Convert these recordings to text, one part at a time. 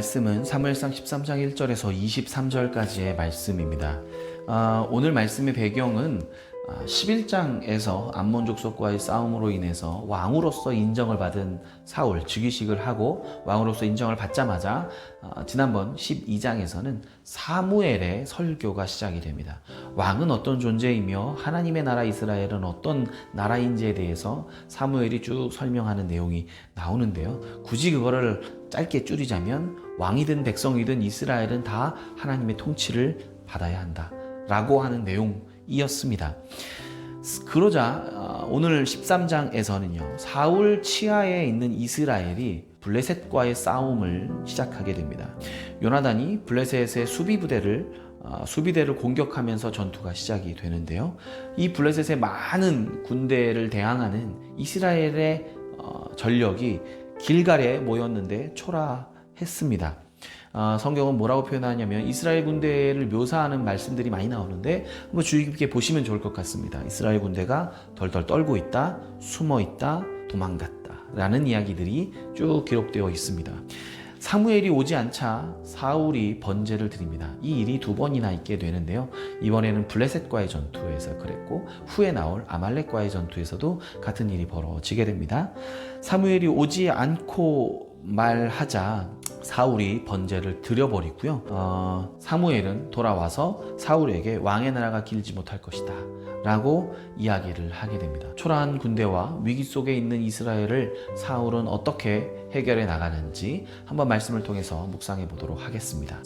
말씀은 사무엘상 13장 1절에서 23절까지의 말씀입니다. 오늘 말씀의 배경은 11장에서 암몬 족속과의 싸움으로 인해서 왕으로서 인정을 받은 사울, 즉위식을 하고 왕으로서 인정을 받자마자 지난번 12장에서는 사무엘의 설교가 시작이 됩니다. 왕은 어떤 존재이며 하나님의 나라 이스라엘은 어떤 나라인지에 대해서 사무엘이 쭉 설명하는 내용이 나오는데요. 굳이 그거를 짧게 줄이자면 왕이든 백성이든 이스라엘은 다 하나님의 통치를 받아야 한다 라고 하는 내용이었습니다. 그러자 오늘 13장에서는요, 사울 치하에 있는 이스라엘이 블레셋과의 싸움을 시작하게 됩니다. 요나단이 블레셋의 수비대를 공격하면서 전투가 시작이 되는데요. 이 블레셋의 많은 군대를 대항하는 이스라엘의 전력이 길갈에 모였는데 초라했습니다. 성경은 뭐라고 표현하냐면 이스라엘 군대를 묘사하는 말씀들이 많이 나오는데 한번 주의 깊게 보시면 좋을 것 같습니다. 이스라엘 군대가 덜덜 떨고 있다, 숨어 있다, 도망갔다 라는 이야기들이 쭉 기록되어 있습니다. 사무엘이 오지 않자 사울이 번제를 드립니다. 이 일이 두 번이나 있게 되는데요. 이번에는 블레셋과의 전투에서 그랬고 후에 나올 아말렉과의 전투에서도 같은 일이 벌어지게 됩니다. 사무엘이 오지 않고 말하자 사울이 번제를 드려버리고요. 사무엘은 돌아와서 사울에게 왕의 나라가 길지 못할 것이다 라고 이야기를 하게 됩니다. 초라한 군대와 위기 속에 있는 이스라엘을 사울은 어떻게 해결해 나가는지 한번 말씀을 통해서 묵상해 보도록 하겠습니다.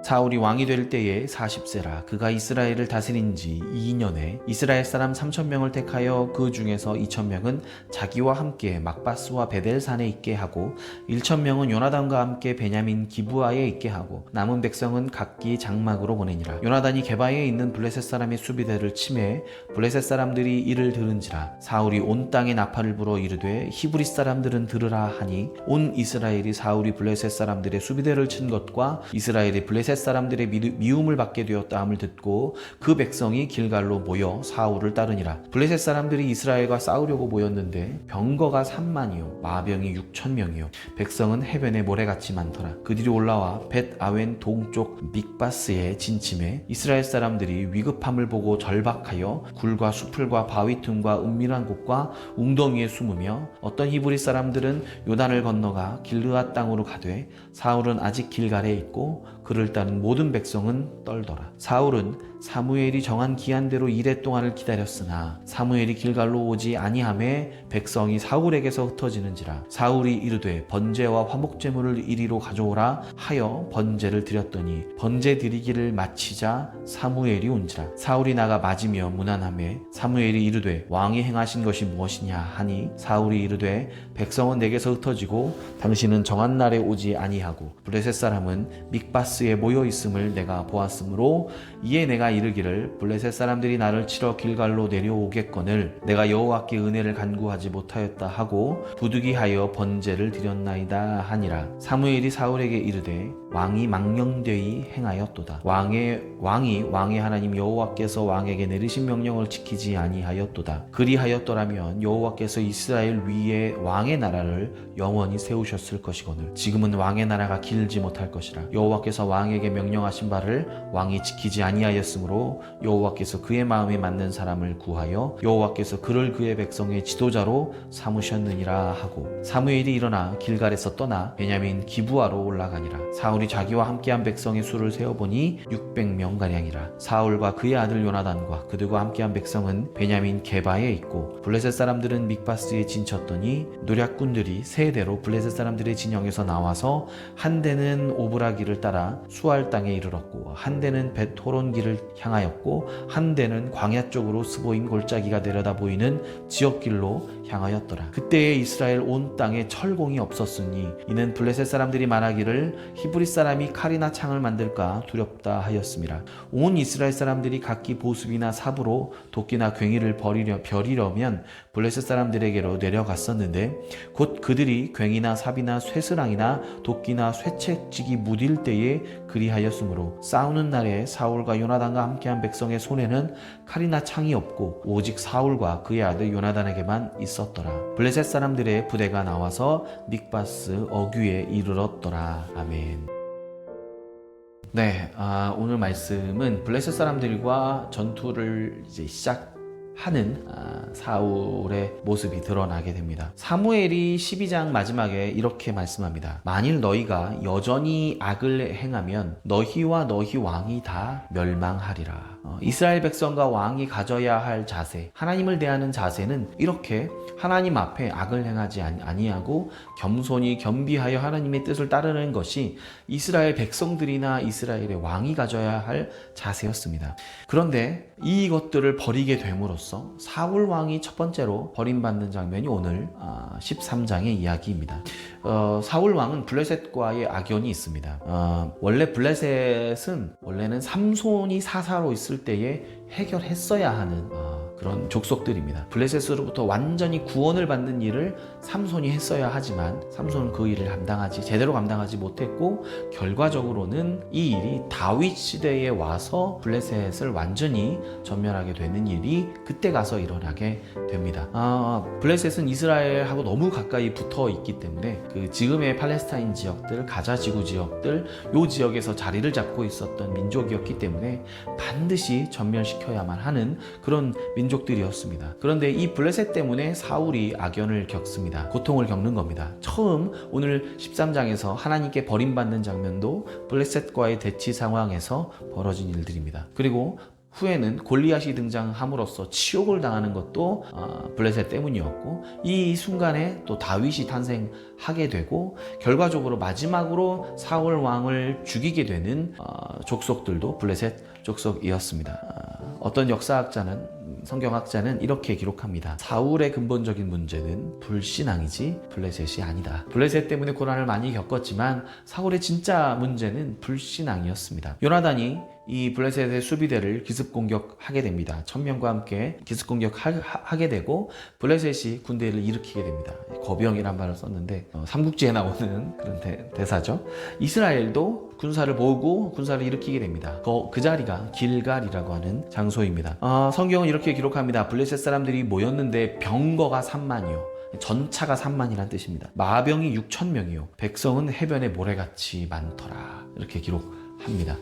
사울이 왕이 될 때에 40세라. 그가 이스라엘을 다스린 지 2년에 이스라엘 사람 3,000명을 택하여 그 중에서 2,000명은 자기와 함께 막바스와 베델산에 있게 하고 1,000명은 요나단과 함께 베냐민 기브아에 있게 하고 남은 백성은 각기 장막으로 보내니라. 요나단이 게바에 있는 블레셋 사람의 수비대를 침해 블레셋 사람들이 이를 들은지라. 사울이 온 땅에 나팔을 불어 이르되 히브리 사람들은 들으라 하니 온 이스라엘이 사울이 블레셋 사람들의 수비대를 친 것과 이스라엘이 블레셋 사람들의 미움을 받게 되었다함을 듣고 그 백성이 길갈로 모여 사울을 따르니라. 블레셋 사람들이 이스라엘과 싸우려고 모였는데 병거가 3만이요 마병이 6,000명이요 백성은 해변에 모래같이 많더라. 그들이 올라와 벳 아웬 동쪽 믹바스에 진침해 이스라엘 사람들이 위급함을 보고 절박하여 굴과 수풀과 바위 틈과 은밀한 곳과 웅덩이에 숨으며 어떤 히브리 사람들은 요단을 건너가 길르앗 땅으로 가되 사울은 아직 길갈에 있고 그를 따른 모든 백성은 떨더라. 사울은 사무엘이 정한 기한대로 이레 동안을 기다렸으나 사무엘이 길갈로 오지 아니하매 백성이 사울에게서 흩어지는지라. 사울이 이르되 번제와 화목제물을 이리로 가져오라 하여 번제를 드렸더니 번제 드리기를 마치자 사무엘이 온지라. 사울이 나가 맞으며 문안하매 사무엘이 이르되 왕이 행하신 것이 무엇이냐 하니 사울이 이르되 백성은 내게서 흩어지고 당신은 정한 날에 오지 아니하고 블레셋 사람은 믹바스에 모여 있음을 내가 보았으므로 이에 내가 이르기를 블레셋 사람들이 나를 치러 길갈로 내려오겠거늘 내가 여호와께 은혜를 간구하지 못하였다 하고 부득이하여 번제를 드렸나이다 하니라. 사무엘이 사울에게 이르되 왕이 망령되이 행하였도다. 왕이 왕의 하나님 여호와께서 왕에게 내리신 명령을 지키지 아니하였도다. 그리하였더라면 여호와께서 이스라엘 위에 왕의 나라를 영원히 세우셨을 것이거늘 지금은 왕의 나라가 길지 못할 것이라. 여호와께서 왕에게 명령하신 바를 왕이 지키지 아니하였으므로 여호와께서 그의 마음에 맞는 사람을 구하여 여호와께서 그를 그의 백성의 지도자로 삼으셨느니라 하고 사무엘이 일어나 길갈에서 떠나 베냐민 기브아로 올라가니라. 사울이 자기와 함께한 백성의 수를 세어보니 600명가량이라. 사울과 그의 아들 요나단과 그들과 함께한 백성은 베냐민 게바에 있고 블레셋 사람들은 믹바스에 진쳤더니 노략군들이 세 대로 블레셋 사람들의 진영에서 나와서 한 대는 오브라 길을 따라 수알 땅에 이르렀고 한 대는 벳호론 길을 향하였고 한 대는 광야 쪽으로 스보임 골짜기가 내려다 보이는 지역길로 향하였더라. 그때에 이스라엘 온 땅에 철공이 없었으니 이는 블레셋 사람들이 말하기를 히브리 사람이 칼이나 창을 만들까 두렵다 하였음이라. 온 이스라엘 사람들이 각기 보습이나 삽으로 도끼나 괭이를 벼리려면 블레셋 사람들에게로 내려갔었는데 곧 그들이 괭이나 삽이나 쇠스랑이나 도끼나 쇠책직이 무딜 때에 그리하였으므로 싸우는 날에 사울과 요나단과 함께한 백성의 손에는 칼이나 창이 없고 오직 사울과 그의 아들 요나단에게만 있었습니다. 있었더라. 블레셋 사람들의 부대가 나와서 믹바스 어귀에 이르렀더라. 아멘. 네, 오늘 말씀은 블레셋 사람들과 전투를 이제 시작하는 사울의 모습이 드러나게 됩니다. 사무엘이 12장 마지막에 이렇게 말씀합니다. 만일 너희가 여전히 악을 행하면 너희와 너희 왕이 다 멸망하리라. 이스라엘 백성과 왕이 가져야 할 자세, 하나님을 대하는 자세는 이렇게 하나님 앞에 악을 행하지 아니하고 겸손히 겸비하여 하나님의 뜻을 따르는 것이 이스라엘 백성들이나 이스라엘의 왕이 가져야 할 자세였습니다. 그런데 이것들을 버리게 됨으로써 사울 왕이 첫 번째로 버림받는 장면이 오늘 13장의 이야기입니다. 사울 왕은 블레셋과의 악연이 있습니다. 원래 블레셋은 원래는 삼손이 사사로 있을 때에 해결했어야 하는 그런 족속들입니다. 블레셋으로부터 완전히 구원을 받는 일을 삼손이 했어야 하지만 삼손은 그 일을 제대로 감당하지 못했고, 결과적으로는 이 일이 다윗 시대에 와서 블레셋을 완전히 전멸하게 되는 일이 그때 가서 일어나게 됩니다. 블레셋은 이스라엘하고 너무 가까이 붙어 있기 때문에 그 지금의 팔레스타인 지역들, 가자 지구 지역들, 요 지역에서 자리를 잡고 있었던 민족이었기 때문에 반드시 전멸시켜야만 하는 그런 민족들이었습니다. 그런데 이 블레셋 때문에 사울이 악연을 겪습니다. 고통을 겪는 겁니다. 처음 오늘 13장에서 하나님께 버림받는 장면도 블레셋과의 대치 상황에서 벌어진 일들입니다. 그리고 후에는 골리앗이 등장함으로써 치욕을 당하는 것도 블레셋 때문이었고, 이 순간에 또 다윗이 탄생하게 되고, 결과적으로 마지막으로 사울 왕을 죽이게 되는 족속들도 블레셋 족속이었습니다. 어떤 성경학자는 이렇게 기록합니다. 사울의 근본적인 문제는 불신앙이지 블레셋이 아니다. 블레셋 때문에 고난을 많이 겪었지만 사울의 진짜 문제는 불신앙이었습니다. 요나단이 이 블레셋의 수비대를 기습 공격하게 됩니다. 1000명과 함께 기습 공격하게 되고 블레셋이 군대를 일으키게 됩니다. 거병이란 말을 썼는데 삼국지에 나오는 그런 대사죠. 이스라엘도 군사를 모으고 군사를 일으키게 됩니다. 그 자리가 길갈이라고 하는 장소입니다. 성경은 이렇게 기록합니다. 블레셋 사람들이 모였는데 병거가 3만이요. 전차가 3만이란 뜻입니다. 마병이 6,000명이요. 백성은 해변에 모래같이 많더라. 이렇게 기록합니다.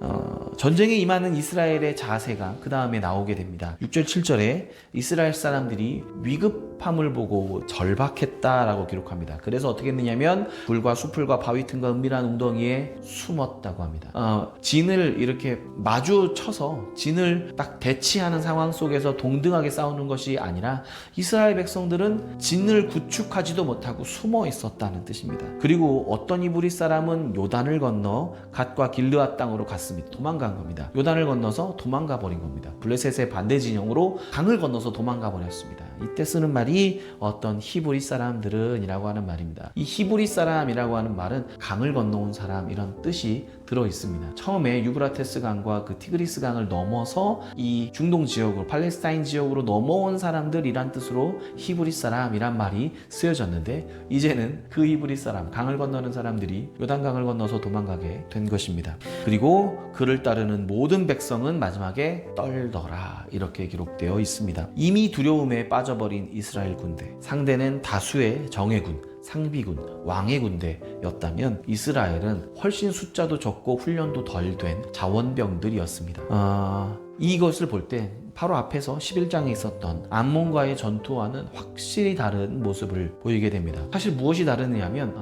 전쟁에 임하는 이스라엘의 자세가 그 다음에 나오게 됩니다. 6절 7절에 이스라엘 사람들이 위급함을 보고 절박했다라고 기록합니다. 그래서 어떻게 했느냐면 불과 수풀과 바위 틈과 은밀한 웅덩이에 숨었다고 합니다. 진을 이렇게 마주쳐서 진을 딱 대치하는 상황 속에서 동등하게 싸우는 것이 아니라 이스라엘 백성들은 진을 구축하지도 못하고 숨어 있었다는 뜻입니다. 그리고 어떤 이브리 사람은 요단을 건너 갓과 길르앗 땅으로 갔습니다. 도망간 겁니다. 요단을 건너서 도망가 버린 겁니다. 블레셋의 반대 진영으로 강을 건너서 도망가 버렸습니다. 이때 쓰는 말이 어떤 히브리 사람들은 이라고 하는 말입니다. 이 히브리 사람이라고 하는 말은 강을 건너온 사람, 이런 뜻이 들어 있습니다. 처음에 유브라테스 강과 그 티그리스 강을 넘어서 이 중동 지역으로, 팔레스타인 지역으로 넘어온 사람들이란 뜻으로 히브리 사람이란 말이 쓰여졌는데, 이제는 그 히브리 사람, 강을 건너는 사람들이 요단강을 건너서 도망가게 된 것입니다. 그리고 그를 따르는 모든 백성은 마지막에 떨더라, 이렇게 기록되어 있습니다. 이미 두려움에 빠져버린 이스라엘 군대, 상대는 다수의 정예군, 상비군, 왕의 군대였다면 이스라엘은 훨씬 숫자도 적고 훈련도 덜 된 자원병들이었습니다. 이것을 볼 때 바로 앞에서 11장에 있었던 암몬과의 전투와는 확실히 다른 모습을 보이게 됩니다. 사실 무엇이 다르냐면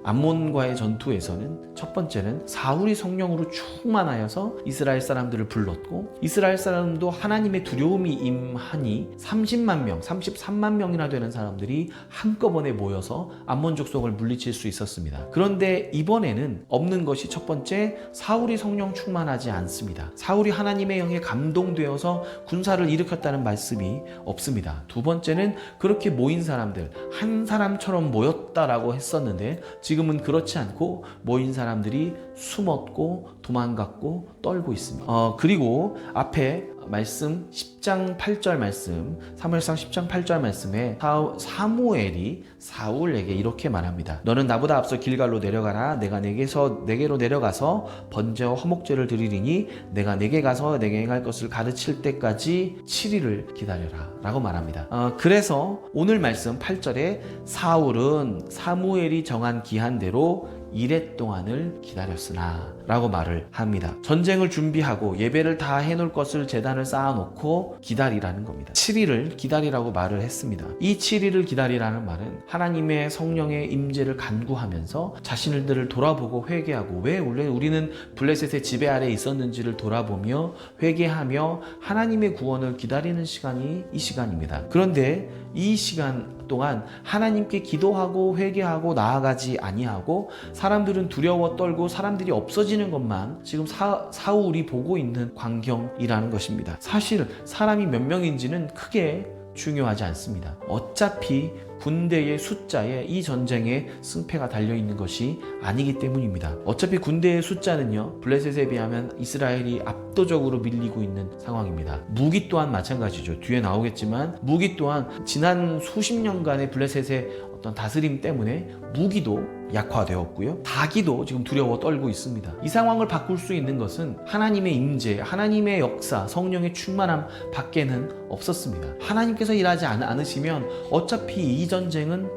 암몬과의 전투에서는 첫 번째는 사울이 성령으로 충만하여서 이스라엘 사람들을 불렀고, 이스라엘 사람도 하나님의 두려움이 임하니 30만 명, 33만 명이나 되는 사람들이 한꺼번에 모여서 암몬 족속을 물리칠 수 있었습니다. 그런데 이번에는 없는 것이, 첫 번째, 사울이 성령 충만하지 않습니다. 사울이 하나님의 영에 감동되어서 군사를 일으켰다는 말씀이 없습니다. 두 번째는 그렇게 모인 사람들, 한 사람처럼 모였다라고 했었는데 지금은 그렇지 않고 모인 사람 사람들이 숨었고 도망갔고 떨고 있습니다. 그리고 앞에 말씀 10장 8절 말씀, 사무엘상 10장 8절 말씀에 사무엘이 사울에게 이렇게 말합니다. 너는 나보다 앞서 길갈로 내려가라. 내가 내게로 내려가서 번제와 화목제를 드리리니 내가 내게 가서 내게 행할 것을 가르칠 때까지 7일을 기다려라 라고 말합니다. 그래서 오늘 말씀 8절에 사울은 사무엘이 정한 기한대로 이레 동안을 기다렸으나 라고 말을 합니다. 전쟁을 준비하고 예배를 다 해놓을 것을 제단을 쌓아놓고 기다리라는 겁니다. 7일을 기다리라고 말을 했습니다. 이 7일을 기다리라는 말은 하나님의 성령의 임재를 간구하면서 자신들을 돌아보고 회개하고 왜 원래 우리는 블레셋의 지배 아래에 있었는지를 돌아보며 회개하며 하나님의 구원을 기다리는 시간이 이 시간입니다. 그런데 이 시간 동안 하나님께 기도하고 회개하고 나아가지 아니하고 사람들은 두려워 떨고 사람들이 없어지는 것만 지금 사울이 보고 있는 광경이라는 것입니다. 사실 사람이 몇 명인지는 크게 중요하지 않습니다. 어차피 군대의 숫자에 이 전쟁에 승패가 달려있는 것이 아니기 때문입니다. 어차피 군대의 숫자는요, 블레셋에 비하면 이스라엘이 압도적으로 밀리고 있는 상황입니다. 무기 또한 마찬가지죠. 뒤에 나오겠지만 무기 또한 지난 수십 년간의 블레셋의 어떤 다스림 때문에 무기도 약화되었고요. 다기도 지금 두려워 떨고 있습니다. 이 상황을 바꿀 수 있는 것은 하나님의 임재, 하나님의 역사, 성령의 충만함 밖에는 없었습니다. 하나님께서 일하지 않으시면 어차피 이 전쟁은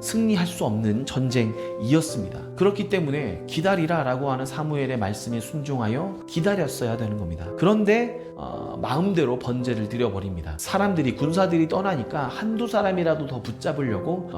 승리할 수 없는 전쟁이었습니다. 그렇기 때문에 기다리라 라고 하는 사무엘의 말씀에 순종하여 기다렸어야 되는 겁니다. 그런데 마음대로 번제를 드려버립니다. 군사들이 떠나니까 한두 사람이라도 더 붙잡으려고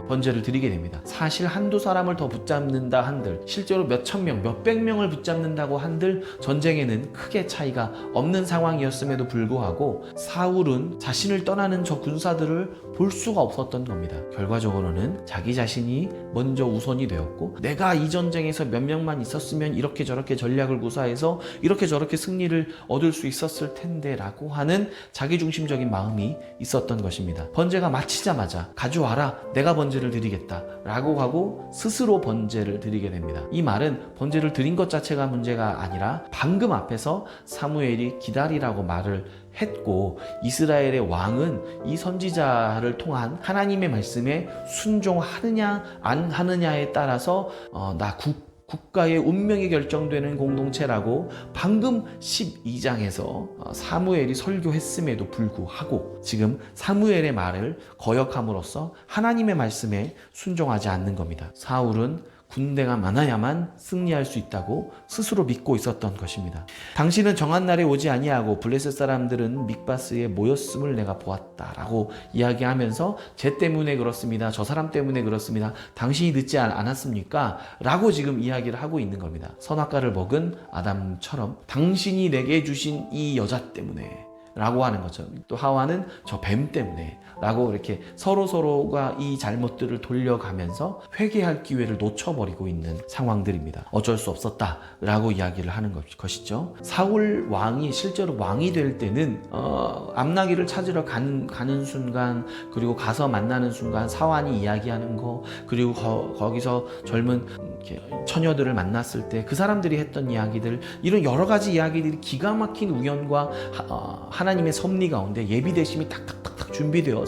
번제를 드리게 됩니다. 사실 한두 사람을 더 붙잡는다 한들, 실제로 몇천 명, 몇백 명을 붙잡는다고 한들 전쟁에는 크게 차이가 없는 상황이었음에도 불구하고 사울은 자신을 떠나는 저 군사들을 볼 수가 없었던 겁니다. 결과적으로는 자기 자신이 먼저 우선이 되었고, 내가 이 전쟁에서 몇 명만 있었으면 이렇게 저렇게 전략을 구사해서 이렇게 저렇게 승리를 얻을 수 있었을 텐데 라고 하는 자기중심적인 마음이 있었던 것입니다. 번제가 마치자마자 가져와라, 내가 번제를 드리겠다 라고 하고 스스로 번제를 드리게 됩니다. 이 말은 번제를 드린 것 자체가 문제가 아니라 방금 앞에서 사무엘이 기다리라고 말을 했고, 이스라엘의 왕은 이 선지자를 통한 하나님의 말씀에 순종하느냐 안 하느냐에 따라서 국가의 운명이 결정되는 공동체라고 방금 12장에서 사무엘이 설교했음에도 불구하고 지금 사무엘의 말을 거역함으로써 하나님의 말씀에 순종하지 않는 겁니다. 사울은 군대가 많아야만 승리할 수 있다고 스스로 믿고 있었던 것입니다. 당신은 정한 날에 오지 아니하고 블레셋 사람들은 mik바스에 모였음을 내가 보았다라고 이야기하면서 쟤 때문에 그렇습니다. 저 사람 때문에 그렇습니다. 당신이 늦지 않았습니까? 라고 지금 이야기를 하고 있는 겁니다. 선악과를 먹은 아담처럼 당신이 내게 주신 이 여자 때문에 라고 하는 거죠. 또 하와는 저 뱀 때문에 라고 이렇게 서로가 이 잘못들을 돌려가면서 회개할 기회를 놓쳐버리고 있는 상황들입니다. 어쩔 수 없었다 라고 이야기를 하는 것이죠. 사울 왕이 실제로 왕이 될 때는 암나기를 찾으러 가는 순간, 그리고 가서 만나는 순간 사환이 이야기하는 거, 그리고 거기서 젊은 처녀들을 만났을 때 그 사람들이 했던 이야기들, 이런 여러 가지 이야기들이 기가 막힌 우연과 하나님의 섭리 가운데 예비대심이 탁탁탁탁 준비되어서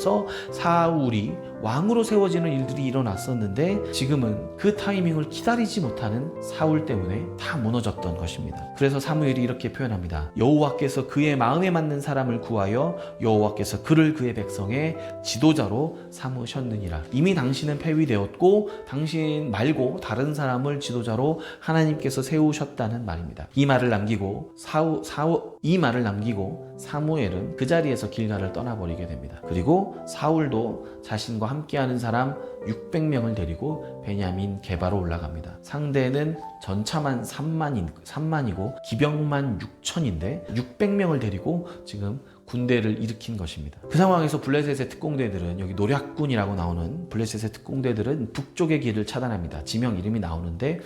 사울이 왕으로 세워지는 일들이 일어났었는데, 지금은 그 타이밍을 기다리지 못하는 사울 때문에 다 무너졌던 것입니다. 그래서 사무엘이 이렇게 표현합니다. 여호와께서 그의 마음에 맞는 사람을 구하여 여호와께서 그를 그의 백성의 지도자로 삼으셨느니라. 이미 당신은 폐위되었고 당신 말고 다른 사람을 지도자로 하나님께서 세우셨다는 말입니다. 이 말을 남기고 사무엘은 그 자리에서 길갈을 떠나버리게 됩니다. 그리고 사울도 자신과 함께하는 사람 600명을 데리고 베냐민 게바로 올라갑니다. 상대는 전차만 3만이고 기병만 6천인데 600명을 데리고 지금 군대를 일으킨 것입니다. 그 상황에서 블레셋의 특공대들은, 여기 노략군이라고 나오는 블레셋의 특공대들은 북쪽의 길을 차단합니다. 지명 이름이 나오는데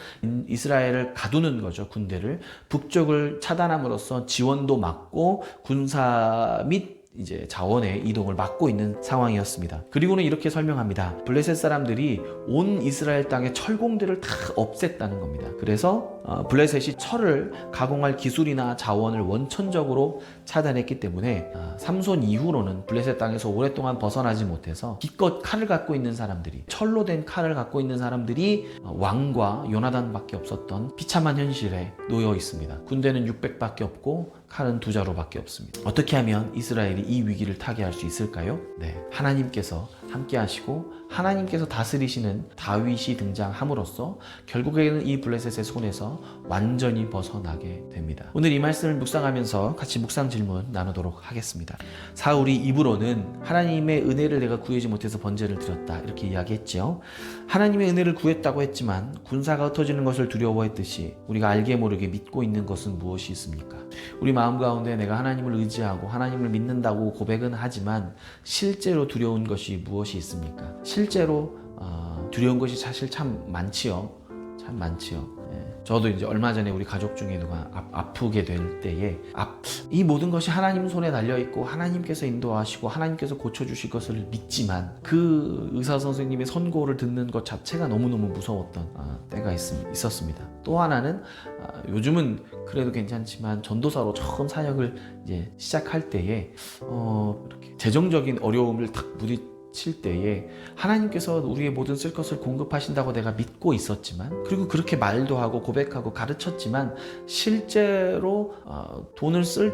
이스라엘을 가두는 거죠. 군대를 북쪽을 차단함으로써 지원도 막고 군사 및 이제 자원의 이동을 막고 있는 상황이었습니다. 그리고는 이렇게 설명합니다. 블레셋 사람들이 온 이스라엘 땅의 철공들을 다 없앴다는 겁니다. 그래서 블레셋이 철을 가공할 기술이나 자원을 원천적으로 차단했기 때문에 삼손 이후로는 블레셋 땅에서 오랫동안 벗어나지 못해서 기껏 칼을 갖고 있는 사람들이, 철로 된 칼을 갖고 있는 사람들이 왕과 요나단밖에 없었던 비참한 현실에 놓여 있습니다. 군대는 600밖에 없고 칼은 2자루밖에 없습니다. 어떻게 하면 이스라엘이 이 위기를 타개할 수 있을까요? 네, 하나님께서 함께 하시고 하나님께서 다스리시는 다윗이 등장함으로써 결국에는 이 블레셋의 손에서 완전히 벗어나게 됩니다. 오늘 이 말씀을 묵상하면서 같이 묵상 질문 나누도록 하겠습니다. 사울이 입으로는 하나님의 은혜를 내가 구하지 못해서 번제를 드렸다 이렇게 이야기했죠. 하나님의 은혜를 구했다고 했지만 군사가 흩어지는 것을 두려워했듯이 우리가 알게 모르게 믿고 있는 것은 무엇이 있습니까? 우리 마음 가운데 내가 하나님을 의지하고 하나님을 믿는다고 고백은 하지만 실제로 두려운 것이 무엇이 있습니까? 실제로 두려운 것이 사실 참 많지요. 참 많지요. 저도 이제 얼마 전에 우리 가족 중에 누가 아프게 될 때에 이 모든 것이 하나님 손에 달려 있고 하나님께서 인도하시고 하나님께서 고쳐주실 것을 믿지만 그 의사 선생님의 선고를 듣는 것 자체가 너무너무 무서웠던 때가 있었습니다. 또 하나는 요즘은 그래도 괜찮지만 전도사로 처음 사역을 이제 시작할 때에 이렇게 재정적인 어려움을 탁 칠 때에 하나님께서 우리의 모든 쓸 것을 공급하신다고 내가 믿고 있었지만, 그리고 그렇게 말도 하고 고백하고 가르쳤지만 실제로 돈을 쓸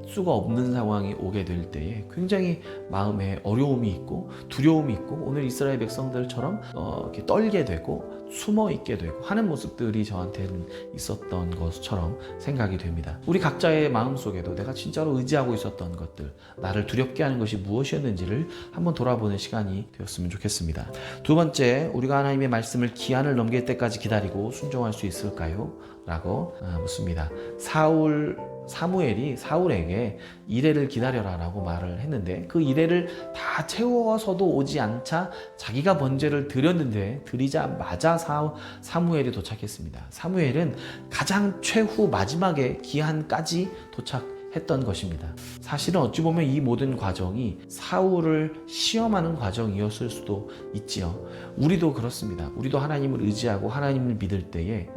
수가 없는 상황이 오게 될 때에 굉장히 마음에 어려움이 있고 두려움이 있고 오늘 이스라엘 백성들처럼 이렇게 떨게 되고 숨어 있게 되고 하는 모습들이 저한테는 있었던 것처럼 생각이 됩니다. 우리 각자의 마음속에도 내가 진짜로 의지하고 있었던 것들, 나를 두렵게 하는 것이 무엇이었는지를 한번 돌아보는 시간이 되었으면 좋겠습니다. 두 번째, 우리가 하나님의 말씀을 기한을 넘길 때까지 기다리고 순종할 수 있을까요? 라고 묻습니다. 사무엘이 사울에게 이레를 기다려라 라고 말을 했는데 그 이레를 다 채워서도 오지 않자 자기가 번제를 드리자마자 사무엘이 도착했습니다. 사무엘은 가장 최후 마지막에 기한까지 도착했던 것입니다. 사실은 어찌 보면 이 모든 과정이 사울을 시험하는 과정이었을 수도 있지요. 우리도 그렇습니다. 우리도 하나님을 의지하고 하나님을 믿을 때에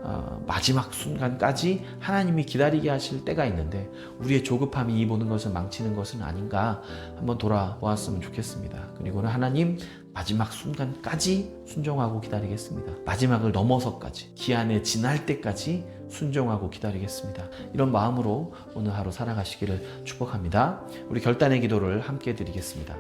마지막 순간까지 하나님이 기다리게 하실 때가 있는데 우리의 조급함이 이 모든 것을 망치는 것은 아닌가 한번 돌아보았으면 좋겠습니다. 그리고는 하나님 마지막 순간까지 순종하고 기다리겠습니다. 마지막을 넘어서까지, 기한에 지날 때까지 순종하고 기다리겠습니다. 이런 마음으로 오늘 하루 살아가시기를 축복합니다. 우리 결단의 기도를 함께 드리겠습니다.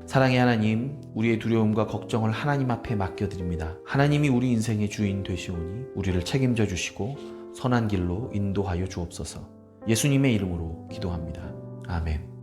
사랑의 하나님, 우리의 두려움과 걱정을 하나님 앞에 맡겨드립니다. 하나님이 우리 인생의 주인 되시오니 우리를 책임져 주시고 선한 길로 인도하여 주옵소서. 예수님의 이름으로 기도합니다. 아멘.